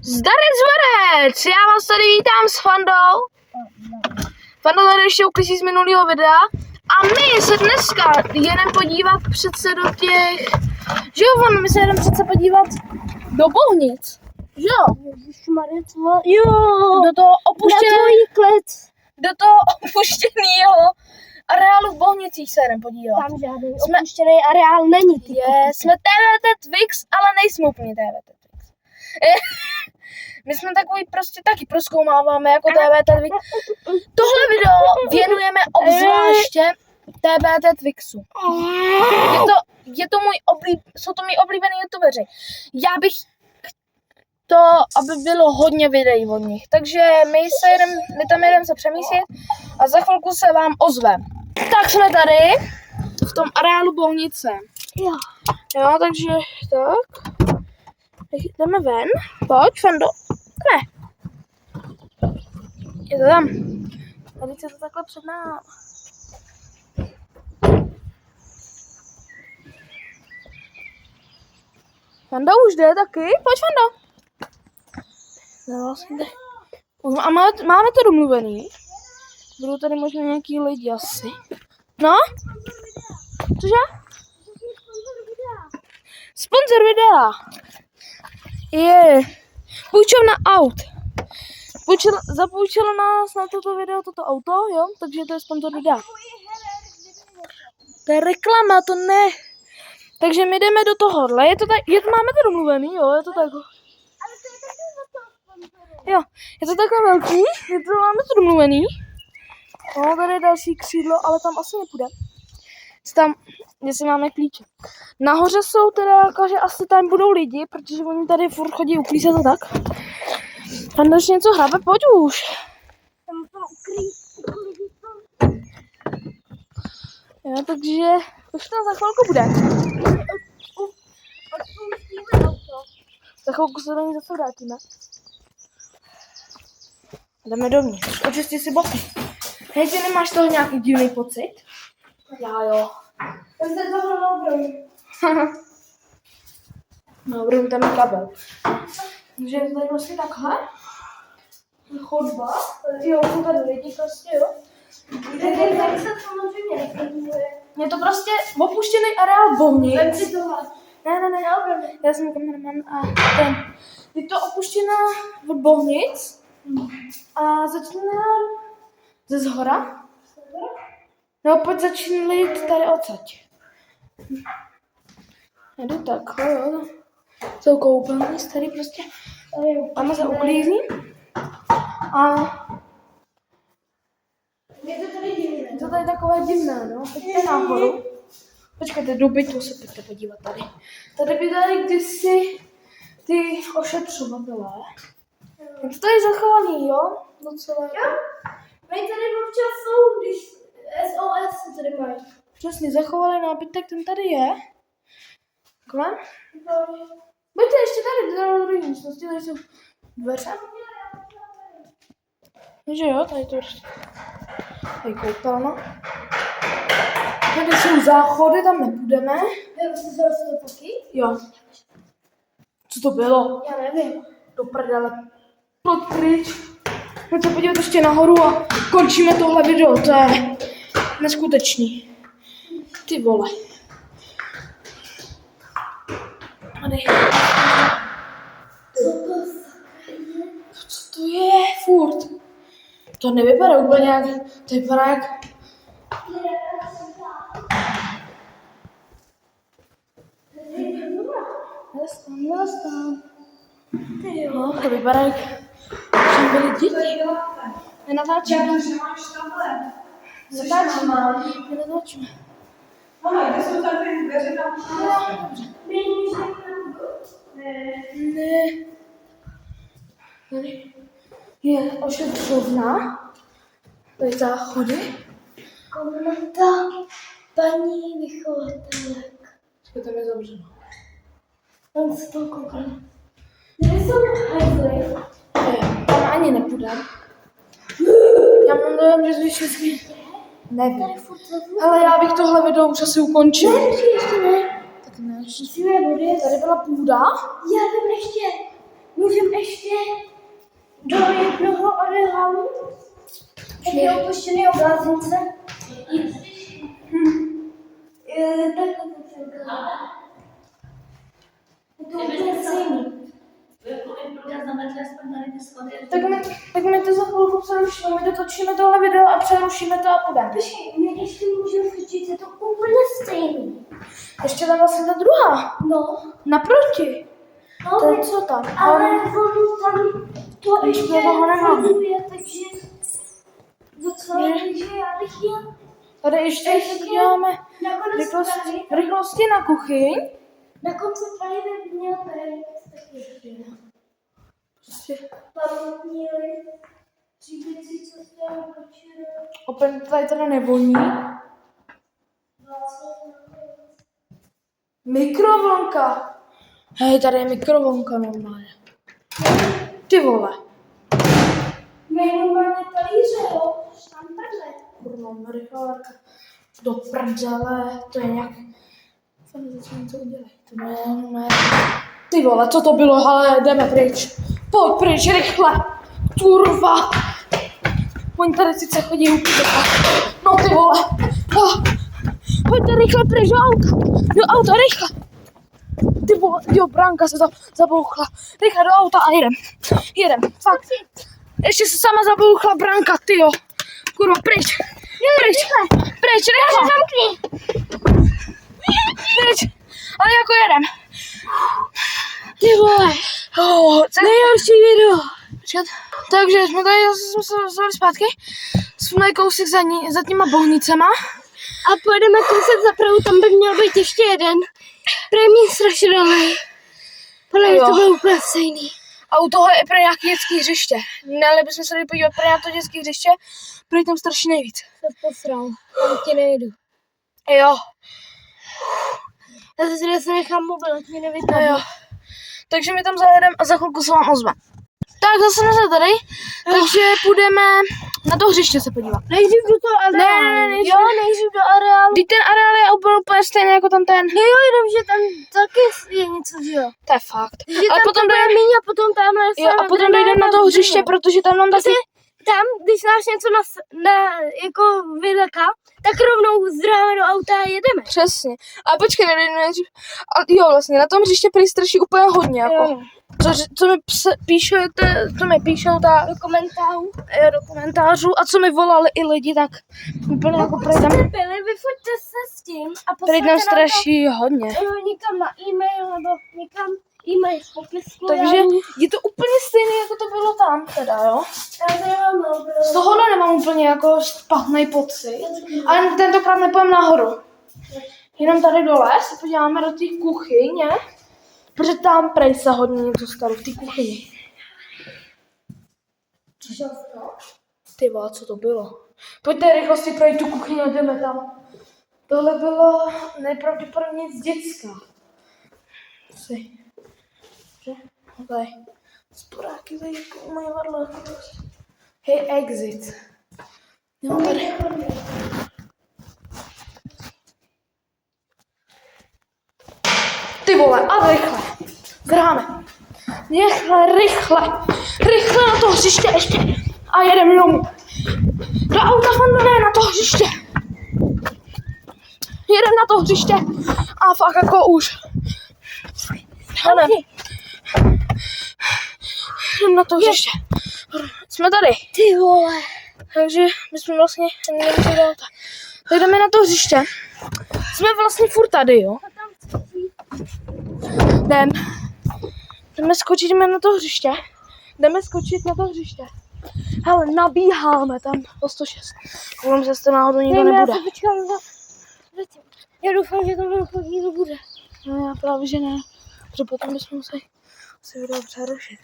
Zdarec Varec, já vás tady vítám s Fandou. Fanda tady ještě uklízí z minulého videa. A my se dneska jedeme podívat přece do těch... Že jo, Fanda, my se jedeme přece podívat do Bohnic. Že jo? Jo, Do toho opuštěného areálu v Bohnicích se jedeme podívat. Tam žádný opuštěný areál není. Jsme TVT Twix, ale nejsme úplně TVT Twix. My jsme takový prostě taky prozkoumáváme jako TVT Twix. Tohle video věnujeme obzvláště TVT Twixu. Jsou to mý oblíbený youtubeři. Já bych to, aby bylo hodně videí od nich. Takže my tam jedeme se přemístit a za chvilku se vám ozvem. Tak jsme tady v tom areálu Bohnice. Jo, takže tak. Jdeme ven. Pojď, Fando. Ne. Je to tam. Tady se to takhle před námi. Fanda už jde taky. Pojď, Fando. No, vlastně jde. A máme to domluvený. Budou tady možná nějaký lidi asi. No? Cože? Sponzor videa. Je půjčovna aut. Zapůjčilo nás na toto video toto auto, jo? Takže to je sponzor videa. To je reklama, to ne. Takže my jdeme do tohohle. Máme to domluvený, jo? Je to tak. Jo, je to takhle velký. Máme to domluvený. No, tady je další křídlo, ale tam asi nepůjde. Tam, jestli máme klíče. Nahoře jsou teda, že asi tam budou lidi, protože oni tady furt chodí uklízet a tak. Tam ještě něco hrabe, pojď už. Jo, takže už tam za chvilku bude. Za chvilku se do ní zase vrátíme. Jdeme dovnitř. Očisti si boky. Hej, ty nemáš toho nějaký divný pocit? Já jo. To se toho neobrovím. Dobrý, tam je kabel. Takže je to tady vlastně takhle. Chodba. Jo, jsou tady lidi prostě, jo. Tak se samozřejmě nefunguje. Je to prostě opuštěný areál Bohnic. Tak si tohle. Ne. Já jsem kameraman a ten. Je to opuštěná od Bohnic a začíná ze zhora. No, pojď začínat tady odsaď. Jdu takhle, jo. Jsou koupelny, tady prostě. Tam se uklízí. A je to tady takové divné, no. Pojďte nahoru. Počkejte, do bytu se pojďte podívat tady. Tady by tady kdysi ty ošetřovatelé. Je to tady zachovaný, jo? Docela. Jo. Mají tady občas jsou, když SOS tady mají. Přesně, zachovali nábytek, ten tady je. Takhle. Buďte ještě tady, do druhé místnosti, tady jsou dveře. Takže jo, tady to je koupelna. Tady jsou záchody, tam nepůjdeme. Jo, jste se to taky? Jo. Co to bylo? Já nevím. Do prdele. Pojď pryč. Pojď se podívat ještě nahoru a končíme tohle video. To je neskutečný. Ty vole. Tady. Co to je? Furt. To nevypadá úplně jak... To vypadá jak... Nastám. Ty jo, to vypadá jak... Že byli děti. Nenatáčíme. Nenatáčíme. Mama, kde jsou tady dveře tam? Ne. Tady je ošetřovna. Tady záchody. Komnata paní vychovatelek. Tam je zavřeno. Tam se to koukám. Kde jsou hajzly? Tam ani nepůjdem. Já mám dojem, že zvyšli. Nevím. Ale já bych tohle video už asi ukončil. Ještě ne. Tak ne. Musíme vody. Tady byla půda. Já tam ještě. Můžeme ještě do jednoho areálu, kde opuštěný obláznice. Takhle to překládá. Je to úplně stejný. Tak my to za chvilku přerušíme, my dotočíme tohle video a přerušíme to a půjdeme. Počkej, my ještě můžeme skočit, je to úplně stejný. Ještě tam vlastně ta druhá. No, Naproti. no, To je co tam? ale on tam to ještě toho nemám. funguje, takže docela takže já bych jel. Tady ještě děláme Nakonec rychlosti na kuchyň. na konci tady měl být taky. Prostě Tam měli 3 věci, co jste nakočili. opět tady teda nevoní. 20. Mikrovlnka. Hej, tady je mikrovlnka normálně. Ty vole. Mají normálně talíře, jo? Tam takhle. Kurva, rychlovárka. Do prdele, to je nějak... Jsem začal něco udělat. To ne. Ty vole, co to bylo, ale jdeme pryč. Pojď pryč, rychle. Kurva. Oni tady sice chodí úplně. No ty vole. Pojďte rychle pryč do auta, rychle. Ty vole, jo, bránka se zabouchla. Rychle do auta a jedem, fakt. Ještě se sama zabouchla bránka, tyjo. Kurva, pryč. Pryč, rychle. Pryč, ale jako jedem. Ty vole. Nejhorší video. Takže jsme tady jsme se dostali zpátky. Jsme kousek za těma bohnicema. A pojedeme kousek zapravdu, tam by měl být ještě jeden. Prémí strašidelný. Podle mě to bylo úplně stejný. A u toho je pro nějaký dětský hřiště. Měli bychom se tady podívat pro na to dětský hřiště, protože tam straší nejvíc. To posral, tam ti nejdu. Jo, Já se nechám mobil, ať mi no nevypadne. jo. Takže my tam zajedeme a za chvilku se vám ozve. Tak zase jsme tady, takže půjdeme na to hřiště se podívat. Nejdřív do toho areálu. Ne, Jo, nejdřív do areálu. Vždyť ten areál je úplně stejný jako tam ten. No jo, jenom že tam taky je něco, že jo. To je fakt. Že Ale tam potom to bude dojdeme, míň a potom tamhle jo, a potom dojdeme na to hřiště, protože tam nám taky... Tam, když máš něco jako vyleka, tak rovnou zdráme do auta a jedeme. Přesně. Ale počkej, nejdřív. A jo, vlastně na tom hřiště prý straší úplně hodně, jako. Jo. Co mi píšou ta Do komentářů. do komentářů a co mi volali i lidi, tak úplně jako prý tam, Byli, vyfoťte se s tím a prý pošlete tam nám straší hodně. to někam na e-mail nebo někam e-mail v popisku. Takže je to úplně stejné, jako to bylo tam teda, jo. Z tohohle nemám úplně jako špatný pocit, ale tentokrát nepůjdeme nahoru. Jenom tady dole se podíváme do té kuchyně, protože tam prej se hodně něco stalo v té kuchyni. Ty vole, co to bylo? Pojďte rychlosti projít tu kuchyni a jdeme tam. Tohle bylo nejpravděpodobně z děcka. Si. Že? Tady. Sporáky tady mají varlo. Hej, exit. Jo, tady. Ty vole, a rychle. Zráme. Rychle na to hřiště ještě. A jedeme domů. Do auta, Fando, ne, na to hřiště. Jedem na to hřiště. A fakt jako už. Jdem na to hřiště. Jsme tady. Ty vole. Takže my jsme vlastně nemuseli do auta. Tak jdeme na to hřiště. Jsme vlastně furt tady, jo. Jdeme skočit na to hřiště. Hele, nabíháme tam po 106. Koukám, že to náhodou nikdo nebude. Já se počkám zatím. Já doufám, že tam nikdo bude. No já právě, že ne. Protože potom bychom museli si video přerušit.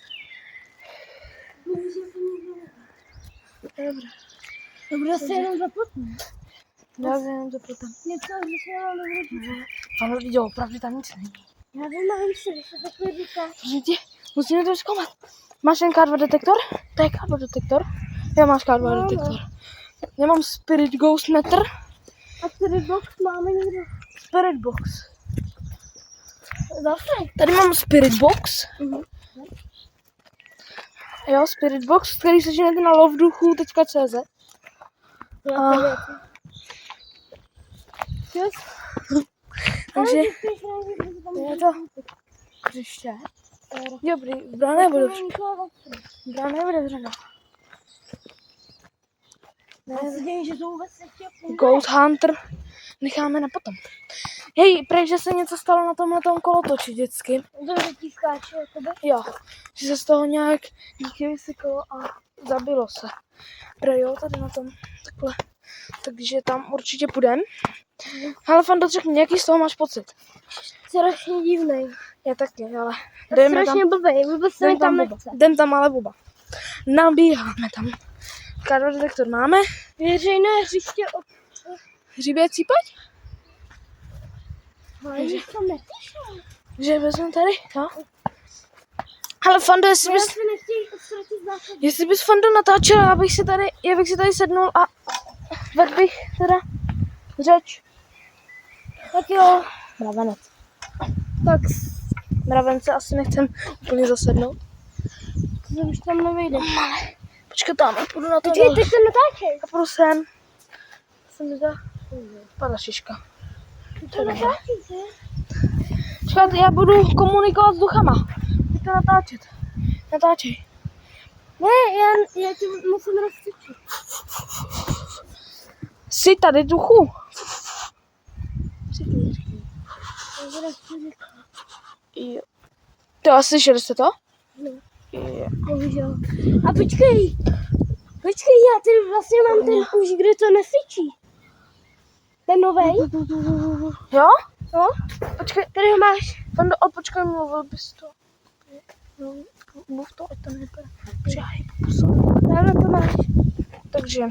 Dobře. To bude se jenom zapotnout. Já jenom to potom. Něco, že se jenom nebude. Pane lidi, opravdu tam nic není. Já vím, že se takhle říká. Prosím tě, musíme to zkoumat. Máš ten K2 detektor? To je K2 detektor. Já máš K2 detektor. Já mám Spirit Ghost Meter. A který box máme někdo? Spirit Box. Zase? Tady mám Spirit Box. Jo, Spirit Box, který seženete na loveduchu.cz. Takže je to hřiště. Dobrý, brána je otevřená. Brána je otevřená. že to vůbec nechtěl. Ghost Hunter necháme na potom. Hej, prej, že se něco stalo na tomhletom kolotoči vždycky. Dobře ti skáče, jakoby. Jo, že se z toho nějak dítě vysyklo a zabilo se. Prej, jo, tady na tom takhle. Takže tam určitě půjdem. Ale Fando, řekni, jaký z toho máš pocit? Strašně divnej. Já taky, ale Jdeme strašně blbej, vůbec se mi tam nechce. Jdem tam ale oba. Nabíháme tam. Kádro detektor máme. Veřejné hřiště od... Hřiběcí pať? Ale nic tam nepíšel. Že vezmu tady, jo? Ale Fando, jestli Já bys, se nechtějí ztratit základ. jestli bys Fando natáčel, já bych si tady sednul a vedl bych teda řeč. Tak jo. Mravenec. Tak mravence asi nechcem úplně zasednout. To už tam nevejde. Počkej tam, půjdu na to Počkej, dál. teď se natáčej. A půjdu sem. Se mi zdá. Padla šiška. To natáčíte. Počkat, já budu komunikovat s duchama. Ty to natáčet. Natáčej. Ne, já ti musím rozcvičit. Jsi tady, duchu? Jo. To asi slyšeli jste to? No. Jo. Bohužel. A počkej, já tady vlastně mám ten už, kde to nesvičí. Ten novej? Jo? No, Počkej, tady ho máš. Fando, počkej, mluvil bys to. No, mluv to, ať to nevypadá. Přihaj, Tamhle to máš. Takže,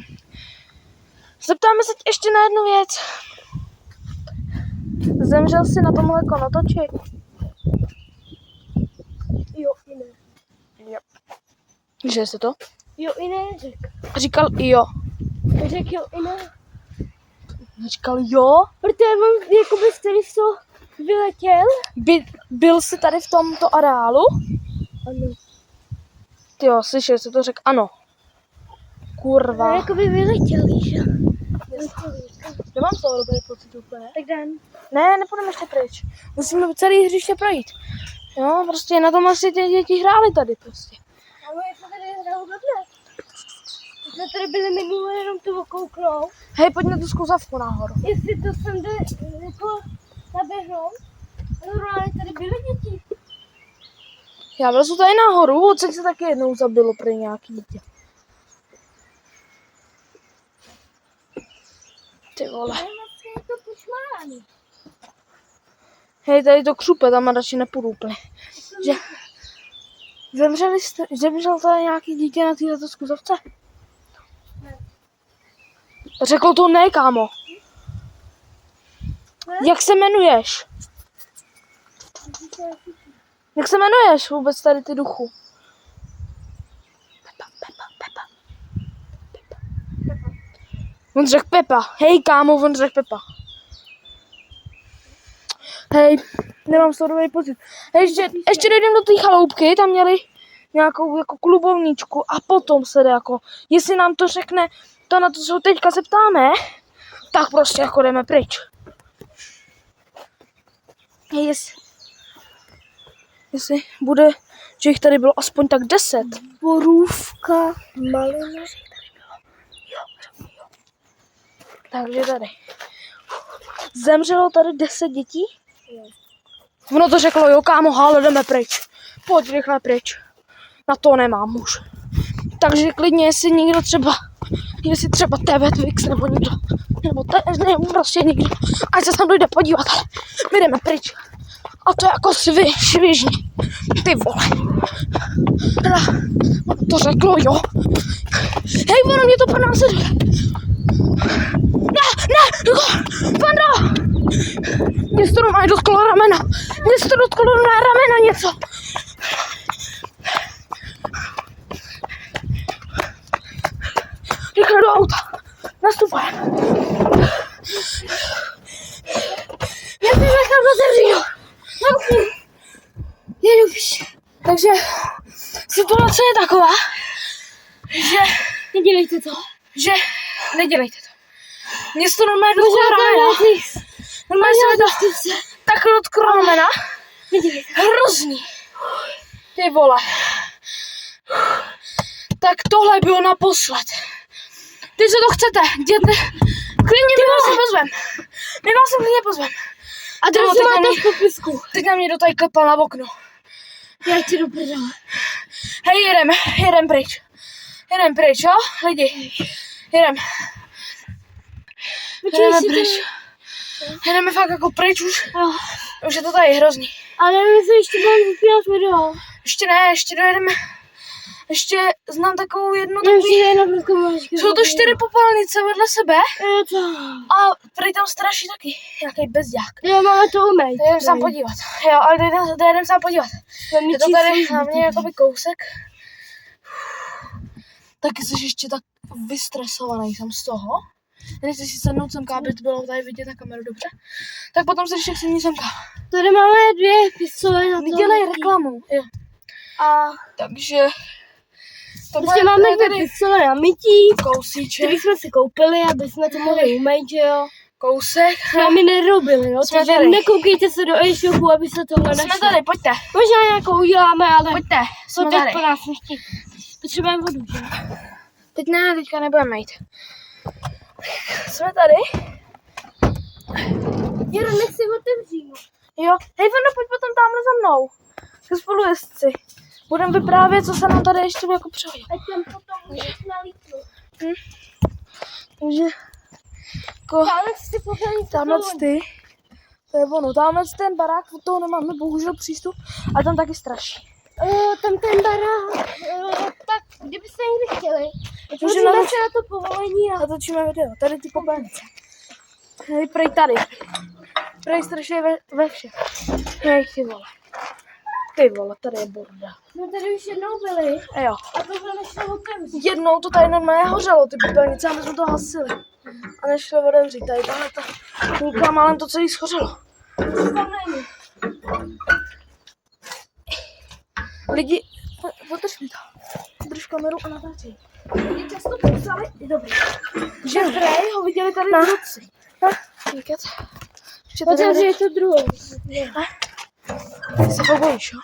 zeptáme se ještě na jednu věc. Zemřel jsi na tomhle konotoči? Jo, i ne. Jo. Že jsi to? Jo, i ne, řek. Říkal jo. Řek jo, i ne. Říkal jo? Protože on jakoby tady z toho vyletěl. Byl jsi tady v tomto areálu? Ano. Ty jo, slyšel jsi to, řekl ano. Kurva. A jakoby vyletěl, víš jo. Nemám z toho dobrý pocit úplně. Tak dám. Ne, nepůjdeme ještě pryč. Musíme celý hřiště projít. Jo, prostě na tom asi ty děti hráli tady prostě. Ale my jsme tady hrál dodnes. My jsme tady byli minule jenom tu okouknou. Hej, pojď na tu skluzavku nahoru. Jestli to sem jde jako naběhnout. Normálně tady byly děti. Já vlezu tady nahoru, odsaď se taky jednou zabilo prý nějaký dítě. Ty vole. Ale vlastně je to pošmárání. Hej, tady to křupe, tam radši nepůjdu úplně. Že... Zemřel tady nějaký dítě na této skuzovce? Ne. Řekl to ne, kámo. Ne? Jak se jmenuješ? Jak se jmenuješ vůbec tady ty duchu? Pepa. On řekl Pepa. Hej, kámo, on řekl Pepa. Hej, nemám z toho dobrý pocit. Hej, ještě dojdem do té chaloupky, tam měli nějakou jako klubovničku a potom se jde jako, jestli nám to řekne, to na to se ho teďka zeptáme, tak prostě jako jdeme pryč. Hej, jestli bude, že jich tady bylo aspoň tak 10. Borůvka, malina. Jo. Takže tady. Zemřelo tady 10 dětí? Ono to řeklo, jo kámo, hále, jdeme pryč. Pojď rychle pryč. Na to nemám už. Takže klidně, jestli třeba tebe Twix nebo někdo, nebo prostě někdo, ať se tam dojde podívat, ale my jdeme pryč. A to je jako svižně. Ty vole. Ono to řeklo, jo. Hej, ono mě to pronásleduje. Ne, Fando! Mě se to normálně dotklo ramena. Něco. Rychle do auta. Nastupujeme. Já jsem nechal otevřít. Jedu píš. Takže situace je taková, Nedělejte to. že nedělejte to. Mě se to normálně dotklo ramena. Normálně se mi to tak dotklo ramena. Nedělejte. Hrozný. Ty vole. Tak tohle bylo naposled. Ty, co to chcete, jděte. Klidně my vás sem pozvem. My vás sem klidně pozvem. A Ty vole, to teď na máte mě- v popisku. Teď na mě do tady klepal na okno. Já ti do prdele. Hej, jedem pryč. Jedem pryč, jo, lidi. Jedem pryč. Jedeme fakt jako pryč už. Jo. Už je to tady hrozný. Ale my se ještě budeme vypínat video. Ještě ne, ještě dojedeme. Ještě znám takovou jednu Já už takový... jde na průzkumáčku. Jsou to 4 popelnice vedle sebe Je to. a prý tam straší taky nějaký bezďák. Jo, máme to umejt. Jdem se tam podívat. Jo, ale jdem se tam podívat. Je to tady hlavně jakoby kousek. Taky jsi ještě tak vystresovaný jsem z toho. Nechci si sednout semka, aby to bylo tady vidět na kameru dobře. Tak potom se ještě sedni semka. Tady máme 2 pistole na to. Nedělej reklamu. Jo. A Takže... To prostě máme 2 pistole na mytí, kousíček, který jsme si koupili, aby jsme to mohli umýt, že jo. kousek. Jsme mi nerobili, jo. Jsme Takže tady. nekoukejte se do e-shopu, aby se tohle Jsme našlo. tady, pojďte. Možná nějakou uděláme, ale Pojďte, to jsme teď tady. po nás nechtějí. Potřebujeme vodu, že? Teď ne, teďka nebudeme jít. Jsme tady. Jero, nech si otevřít. Jo. Hej, Vendo, pojď potom tamhle za mnou. Ke spolujezdci. Budeme vyprávět, co se nám tady ještě jako přehodilo. Ať tam potom můžeš nalítnout. Takže, jako, Tamhle si pohled. tamhle ty. To je ono, tamhle ten barák, od toho nemáme bohužel přístup, ale tam taky straší. Tam ten barák. Tak, kdybyste někdy chtěli, Můžeme můžeme natočit- se na to povolení a Natočíme video, tady ty popelnice. Hej, prej tady. Prej straší ve všech. Hej, ty vole. Ty vole, tady je bordel. jsme tady už jednou byli Jo. a tohle nešlo otevřít. Jednou to tady normálně hořelo, ty popelnice, a my jsme to hasili. A nešli otevřít, tady tahle ta půlka málem to celý schořelo. Tam není. Lidi, podrž mi to. Drž kameru a natáčej. Lidi často psali, je dobrý, že prej ho viděli tady v noci. Říkat. Že tady Otevři to druhou. Ty se ho bojíš, jo?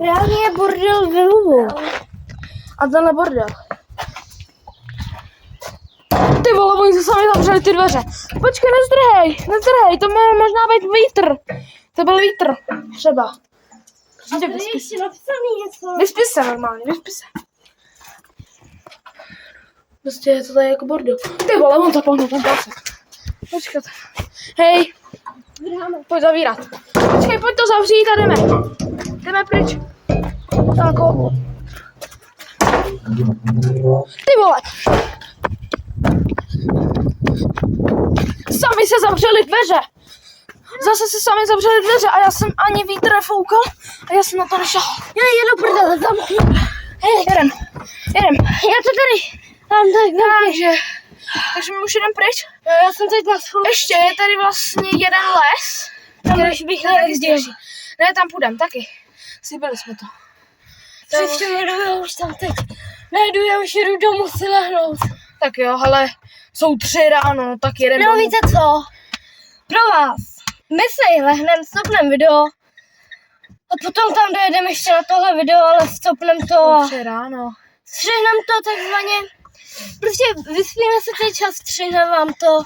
Reálně je bordel ve Lvovou. A tenhle bordel. Ty vole, oni se sami zavřeli ty dveře. Počkej, nezdrhej, to mohl možná být vítr. To byl vítr, třeba. A tady je ještě napsaný něco. Vyspí se normálně, vyspí se. Prostě je to tady jako bordel. Ty vole, on zapohnul ten pásek. Počkat. Hej, pojď zavírat. Počkej, pojď to zavřít a jdeme. Jdeme pryč. Tako. Ty vole. Sami se zavřeli dveře. Zase se sami zavřeli dveře a já jsem ani vítr nefoukal a já jsem na to nešahal. Já jedu prdele, zamkni. Hej, jedem. Já to tady. Tam tak, Takže my už jdeme pryč. já jsem teď na scholu. Ještě je tady vlastně jeden les. Tam už bych nejezdil. Ne, tam půjdem taky. Slíbili jsme to. Příště já už tam teď nejdu, já už jedu domů si lehnout. Tak jo, ale jsou 3 ráno, tak jedeme No domů. víte co? Pro vás. My se lehneme, stopneme video. A potom tam dojedeme ještě na tohle video, ale stopneme to a 3 ráno. střihneme to takzvaně. Prostě vyspíme se teď čas, střihneme vám to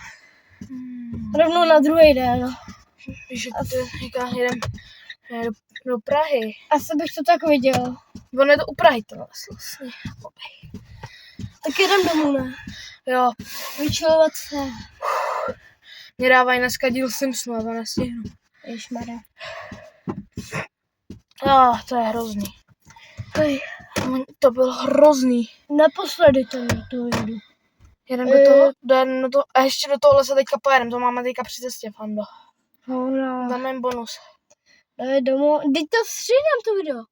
rovnou na druhý den. No. Víš, jak to říká, jedem do Prahy. Asi bych to tak viděl. Ono je to u Prahy to vlastně. Tak jedem domů, ne? Jo, Vyčilovat se. mě dávají dneska díl Simpsonu, a to nestihnu. Ježmarja. To je hrozný. To bylo hrozný. Naposledy to jedu. Jedem do toho, dojedem do toho, a ještě do tohohle se teďka pojedem, to máme teďka při cestě, Fando. No. Tam je bonus. Dojde domů. Teď to střihneme to video.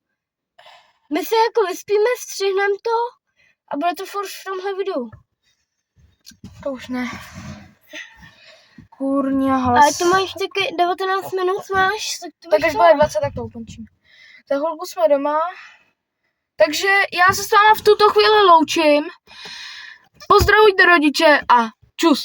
My se jako vyspíme, střihneme to a bude to furt v tomhle videu. To už ne. Kurňa, hlas. Ale to máš taky 19 minut máš, tak to Tak bych až bude 20, tak to ukončím. Za chvilku jsme doma. Takže já se s váma v tuto chvíli loučím. Pozdravujte rodiče a čus.